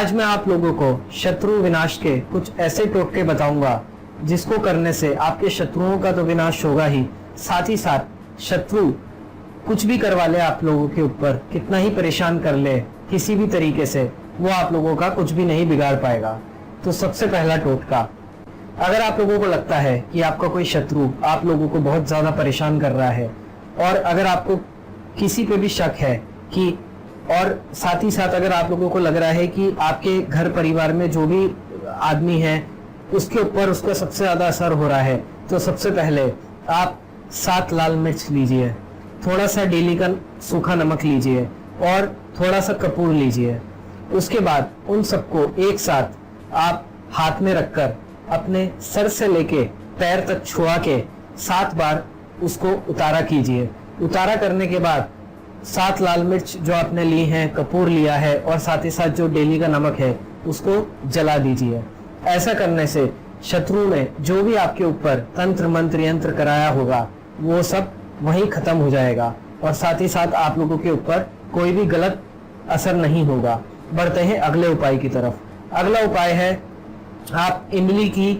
आज मैं आप लोगों को शत्रु विनाश के कुछ ऐसे टोटके बताऊंगा जिसको करने से आपके शत्रुओं का तो विनाश होगा ही, साथ ही साथ शत्रु कुछ भी करवा ले आप लोगों के ऊपर, कितना ही परेशान कर ले किसी भी तरीके से, वो आप लोगों का कुछ भी नहीं बिगाड़ पाएगा। तो सबसे पहला टोटका, अगर आप लोगों को लगता है कि आपका कोई शत्रु आप लोगों को बहुत ज्यादा परेशान कर रहा है और अगर आपको किसी पे भी शक है कि, और साथ ही साथ अगर आप लोगों को लग रहा है कि आपके घर परिवार में जो भी आदमी है उसके ऊपर उसका सबसे ज्यादा असर हो रहा है, तो सबसे पहले आप 7 लाल मिर्च लीजिए, थोड़ा सा डेली का सूखा नमक लीजिए और थोड़ा सा कपूर लीजिए। उसके बाद उन सबको एक साथ आप हाथ में रखकर अपने सर से लेके पैर तक छुआ के 7 बार उसको उतारा कीजिए। उतारा करने के बाद 7 लाल मिर्च जो आपने ली हैं, कपूर लिया है और साथ ही साथ जो डेली का नमक है उसको जला दीजिए। ऐसा करने से शत्रु ने जो भी आपके ऊपर तंत्र मंत्र यंत्र कराया होगा वो सब वहीं खत्म हो जाएगा और साथ ही साथ आप लोगों के ऊपर कोई भी गलत असर नहीं होगा। बढ़ते हैं अगले उपाय की तरफ। अगला उपाय है, आप इमली की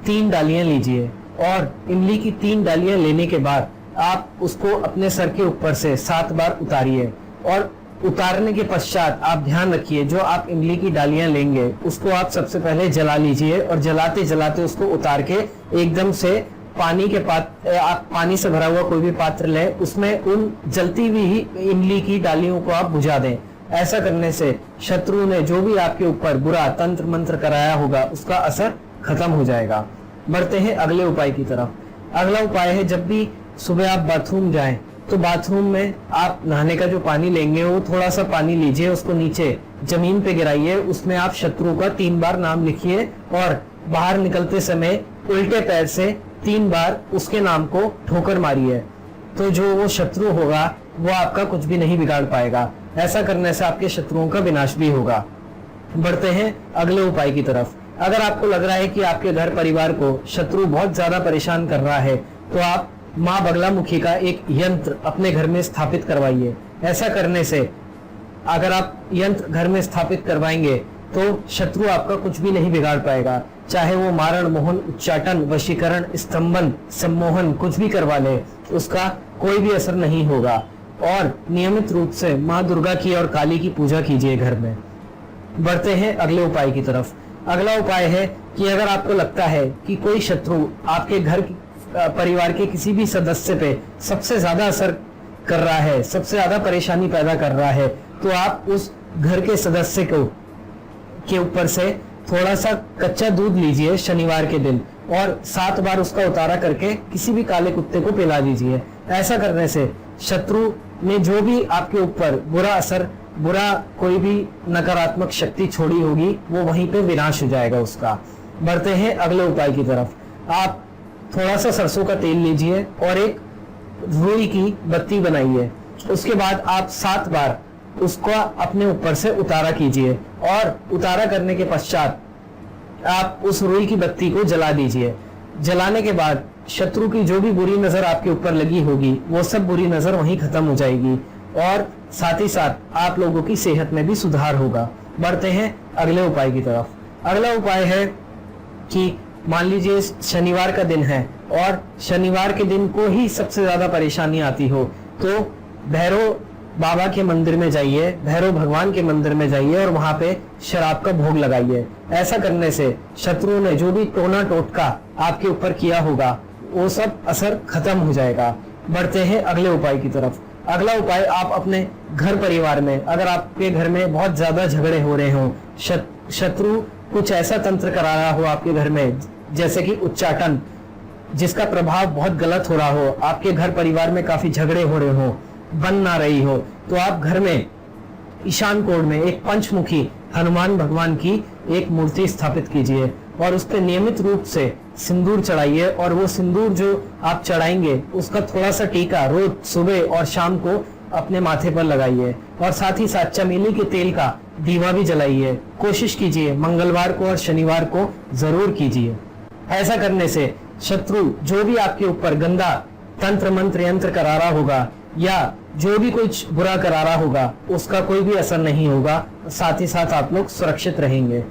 3 डालियां लीजिए और इमली की 3 डालियां लेने के बाद आप उसको अपने सर के ऊपर से 7 बार उतारिए और उतारने के पश्चात आप ध्यान रखिए जो आप इमली की डालियां लेंगे उसको आप सबसे पहले जला लीजिए और जलाते जलाते उसको उतार के एकदम से पानी के पात्र, आप पानी से भरा हुआ कोई भी पात्र लें, उसमें उन जलती हुई इमली की डालियों को आप बुझा दें। ऐसा करने से शत्रु ने जो भी आपके ऊपर बुरा तंत्र मंत्र कराया होगा उसका असर खत्म हो जाएगा। बढ़ते हैं अगले उपाय की तरफ। अगला उपाय है, जब भी सुबह आप बाथरूम जाएं तो बाथरूम में आप नहाने का जो पानी लेंगे वो थोड़ा सा पानी लीजिए, उसको नीचे जमीन पे गिराइए, उसमें आप शत्रु का 3 बार नाम लिखिए और बाहर निकलते समय उल्टे पैर से 3 बार उसके नाम को ठोकर मारिए। तो जो वो शत्रु होगा वो आपका कुछ भी नहीं बिगाड़ पाएगा। ऐसा करने से आपके शत्रुओं का विनाश भी होगा। बढ़ते हैं अगले उपाय की तरफ। अगर आपको लग रहा है कि आपके घर परिवार को शत्रु बहुत ज्यादा परेशान कर रहा है तो आप माँ बगलामुखी का एक यंत्र अपने घर में स्थापित करवाइए। ऐसा करने से अगर आप यंत्र घर में स्थापित करवाएंगे तो शत्रु आपका कुछ भी नहीं बिगाड़ पाएगा, चाहे वो मारण मोहन उच्चाटन वशीकरण स्तंभन सम्मोहन कुछ भी करवा ले, उसका कोई भी असर नहीं होगा। और नियमित रूप से माँ दुर्गा की और काली की पूजा कीजिए घर में। बढ़ते हैं अगले उपाय की तरफ। अगला उपाय है कि अगर आपको लगता है कि कोई शत्रु आपके घर परिवार के किसी भी सदस्य पे सबसे ज्यादा असर कर रहा है, सबसे ज्यादा परेशानी पैदा कर रहा है, तो आप उस घर के सदस्य को के ऊपर से थोड़ा सा कच्चा दूध लीजिए शनिवार के दिन और 7 बार उसका उतारा करके किसी भी काले कुत्ते को पिला दीजिए। ऐसा करने से शत्रु ने जो भी आपके ऊपर बुरा असर, बुरा कोई भी नकारात्मक शक्ति छोड़ी होगी वो वहीं पे विनाश हो जाएगा उसका। बढ़ते हैं अगले उपाय की तरफ। आप थोड़ा सा सरसों का तेल लीजिए और एक रुई की बत्ती बनाइए। उसके बाद आप 7 बार उसको अपने ऊपर से उतारा कीजिए और उतारा करने के पश्चात आप उस रुई की बत्ती को जला दीजिए। जलाने के बाद शत्रु की जो भी बुरी नजर आपके ऊपर लगी होगी वो सब बुरी नजर वहीं खत्म हो जाएगी और साथ ही साथ आप लोगों की सेहत में भी सुधार होगा। बढ़ते हैं अगले उपाय की तरफ। अगला उपाय है कि मान लीजिए शनिवार का दिन है और शनिवार के दिन को ही सबसे ज्यादा परेशानी आती हो तो भैरव बाबा के मंदिर में जाइए, भैरव भगवान के मंदिर में जाइए और वहां पे शराब का भोग लगाइए। ऐसा करने से शत्रु ने जो भी टोना टोटका आपके ऊपर किया होगा वो सब असर खत्म हो जाएगा। बढ़ते हैं अगले उपाय की तरफ। अगला उपाय, आप अपने घर परिवार में, अगर आपके घर में बहुत ज्यादा झगड़े हो रहे हो, शत्रु कुछ ऐसा तंत्र करा रहा हो आपके घर में जैसे कि उच्चाटन जिसका प्रभाव बहुत गलत हो रहा हो, आपके घर परिवार में काफी झगड़े हो रहे हो, बन ना रही हो, तो आप घर में ईशान कोण में एक पंचमुखी हनुमान भगवान की एक मूर्ति स्थापित कीजिए और उस पर नियमित रूप से सिंदूर चढ़ाइए और वो सिंदूर जो आप चढ़ाएंगे उसका थोड़ा सा टीका रोज सुबह और शाम को अपने माथे पर लगाइए और साथ ही साथ चमेली के तेल का दीवा भी जलाइए। कोशिश कीजिए मंगलवार को और शनिवार को जरूर कीजिए। ऐसा करने से शत्रु जो भी आपके ऊपर गंदा तंत्र मंत्र यंत्र करा रहा होगा या जो भी कुछ बुरा करा रहा होगा उसका कोई भी असर नहीं होगा, साथ ही साथ आप लोग सुरक्षित रहेंगे।